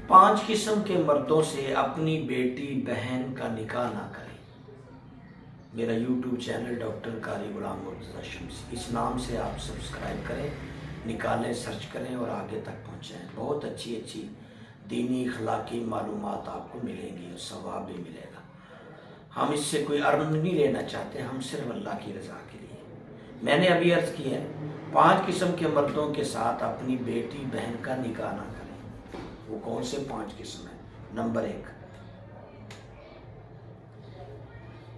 5 قسم کے مردوں سے اپنی بیٹی بہن کا نکاح نہ کریں۔ میرا یوٹیوب چینل ڈاکٹر قاری غلام مرتضیٰ شمسی، اس نام سے آپ سبسکرائب کریں، نکالیں، سرچ کریں اور آگے تک پہنچیں۔ بہت اچھی دینی اخلاقی معلومات آپ کو ملیں گی اور ثواب بھی ملے گا۔ ہم اس سے کوئی ارن نہیں لینا چاہتے، ہم صرف اللہ کی رضا کے لیے۔ میں نے ابھی عرض کی ہے 5 قسم کے مردوں کے ساتھ اپنی بیٹی بہن کا نکاح نہ کریں۔ وہ کون سے 5 قسم ہیں؟ نمبر 1،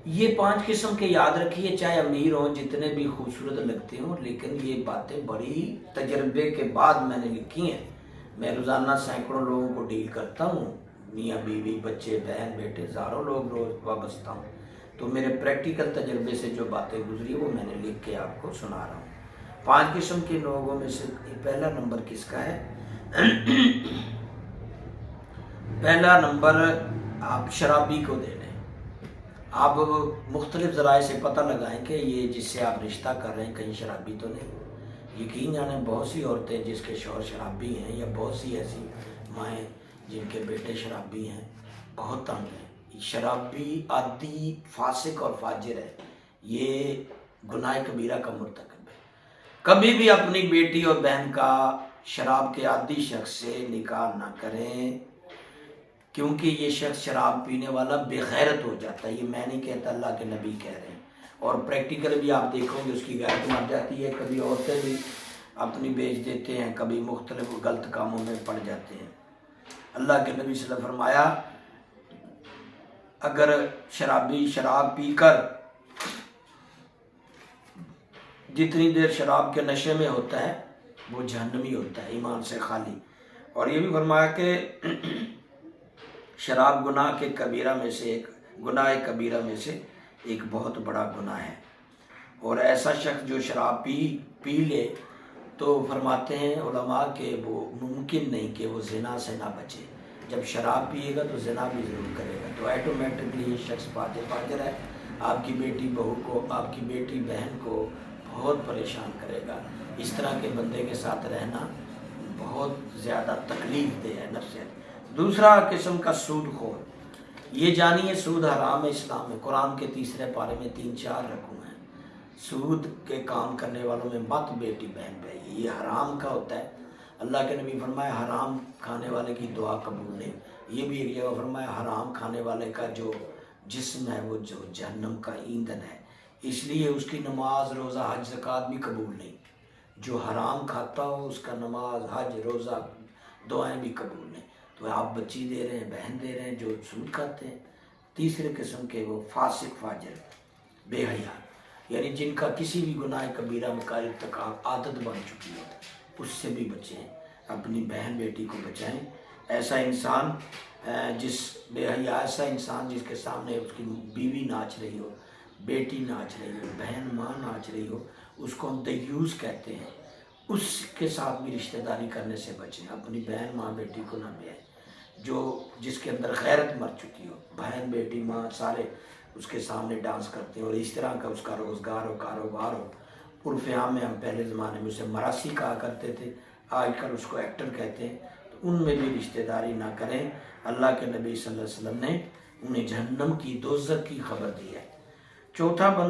یہ 5 قسم کے یاد رکھیے، چاہے امیر ہوں، جتنے بھی خوبصورت لگتے ہوں، لیکن یہ باتیں بڑی تجربے کے بعد میں نے لکھی ہیں۔ میں روزانہ سینکڑوں لوگوں کو ڈیل کرتا ہوں، میاں بیوی، بچے، بہن بیٹے، ہزاروں لوگ روز وابستہ ہوں، تو میرے پریکٹیکل تجربے سے جو باتیں گزری وہ میں نے لکھ کے آپ کو سنا رہا ہوں۔ 5 قسم کے لوگوں میں سے پہلا نمبر کس کا ہے؟ پہلا نمبر آپ شرابی کو دے دیں۔ آپ مختلف ذرائع سے پتہ لگائیں کہ یہ جس سے آپ رشتہ کر رہے ہیں کہیں شرابی تو نہیں۔ یقین جانیں بہت سی عورتیں جس کے شوہر شرابی ہیں، یا بہت سی ایسی مائیں جن کے بیٹے شرابی ہیں، بہت تنگ ہیں۔ شرابی عادی فاسق اور فاجر ہے، یہ گناہ کبیرہ کا مرتکب ہے۔ کبھی بھی اپنی بیٹی اور بہن کا شراب کے عادی شخص سے نکاح نہ کریں، کیونکہ یہ شخص شراب پینے والا بے غیرت ہو جاتا ہے۔ یہ میں نہیں کہتا، اللہ کے نبی کہہ رہے ہیں، اور پریکٹیکل بھی آپ دیکھو گے اس کی غیرت مر جاتی ہے۔ کبھی عورتیں بھی اپنی بیچ دیتے ہیں، کبھی مختلف غلط کاموں میں پڑ جاتے ہیں۔ اللہ کے نبی صلی اللہ علیہ وسلم فرمایا، اگر شرابی شراب پی کر جتنی دیر شراب کے نشے میں ہوتا ہے وہ جہنمی ہوتا ہے، ایمان سے خالی۔ اور یہ بھی فرمایا کہ شراب گناہ کے کبیرہ میں سے گناہ کبیرہ میں سے ایک بہت بڑا گناہ ہے۔ اور ایسا شخص جو شراب پی لے تو فرماتے ہیں علماء کہ وہ ممکن نہیں کہ وہ زنا سے نہ بچے۔ جب شراب پیے گا تو زنا بھی ضرور کرے گا، تو ایٹومیٹکلی یہ شخص فاجر ہے۔ آپ کی بیٹی بہو کو، آپ کی بیٹی بہن کو بہت پریشان کرے گا۔ اس طرح کے بندے کے ساتھ رہنا بہت زیادہ تکلیف دہ ہے نفسیات۔ دوسرا قسم کا سود خور، یہ جانیے سود حرام ہے اسلام میں۔ قرآن کے 3 پارے میں 3-4 رقم ہیں۔ سود کے کام کرنے والوں میں مت بیٹی بہن پہ، یہ حرام کا ہوتا ہے۔ اللہ کے نبی فرمایا حرام کھانے والے کی دعا قبول نہیں۔ یہ بھی ایک جگہ فرمایا حرام کھانے والے کا جو جسم ہے وہ جو جہنم کا ایندھن ہے، اس لیے اس کی نماز، روزہ، حج، زکوٰۃ بھی قبول نہیں۔ جو حرام کھاتا ہو اس کا نماز، حج، روزہ، دعائیں بھی قبول نہیں۔ تو آپ بچی دے رہے ہیں، بہن دے رہے ہیں جو سود کھاتے ہیں۔ تیسرے قسم کے وہ فاسق فاجر، بے حیا، یعنی جن کا کسی بھی گناہ کبیرہ کا ارتکاب عادت بن چکی ہے، اس سے بھی بچیں، اپنی بہن بیٹی کو بچائیں۔ ایسا انسان جس بے حیا، ایسا انسان جس کے سامنے اس کی بیوی ناچ رہی ہو، بیٹی ناچ رہی ہو، بہن ماں ناچ رہی ہو، اس کو ہم دیوس کہتے ہیں، اس کے ساتھ بھی رشتہ داری کرنے سے بچیں۔ اپنی بہن ماں بیٹی کو نہ بیائیں، جس کے اندر غیرت مر چکی ہو۔ بہن بیٹی ماں سارے اس کے سامنے ڈانس کرتے ہیں، اور اس طرح کا اس کا روزگار ہو، کاروبار ہو۔ عرف عام میں ہم پہلے زمانے میں اسے مراسی کہا کرتے تھے، آج کل اس کو ایکٹر کہتے ہیں، تو ان میں بھی رشتہ داری نہ کریں۔ اللہ کے نبی صلی اللہ علیہ وسلم نے انہیں جہنم کی، دوزخ کی خبر دی ہے۔ چوتھا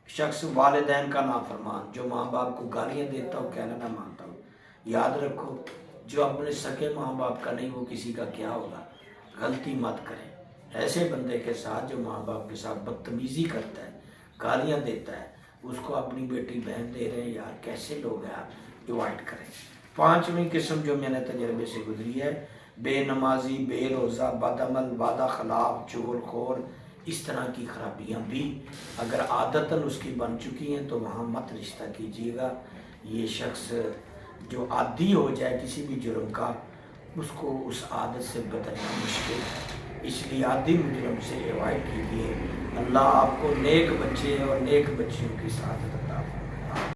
شخص والدین کا نافرمان، جو ماں باپ کو گالیاں دیتا ہو، کہنا نہ مانتا ہو۔ یاد رکھو، جو اپنے سکے ماں باپ کا نہیں وہ کسی کا کیا ہوگا۔ غلطی مت کریں ایسے بندے کے ساتھ جو ماں باپ کے ساتھ بدتمیزی کرتا ہے، گالیاں دیتا ہے، اس کو اپنی بیٹی بہن دے رہے ہیں، یار کیسے لوگ ہیں آپ، ایوائڈ کریں۔ 5ویں قسم جو میں نے تجربے سے گزری ہے، بے نمازی، بے روزہ، بد عمل، وعدہ خلاف، چغل خور، اس طرح کی خرابیاں بھی اگر عادتاً اس کی بن چکی ہیں تو وہاں مت رشتہ کیجیے گا۔ یہ شخص جو عادی ہو جائے کسی بھی جرم کا، اس کو اس عادت سے بدلنا مشکل ہے، اس لیے عادی مجرم سے ایوائڈ کیجیے۔ اللہ آپ کو نیک بچے اور نیک بچیوں کی سعادت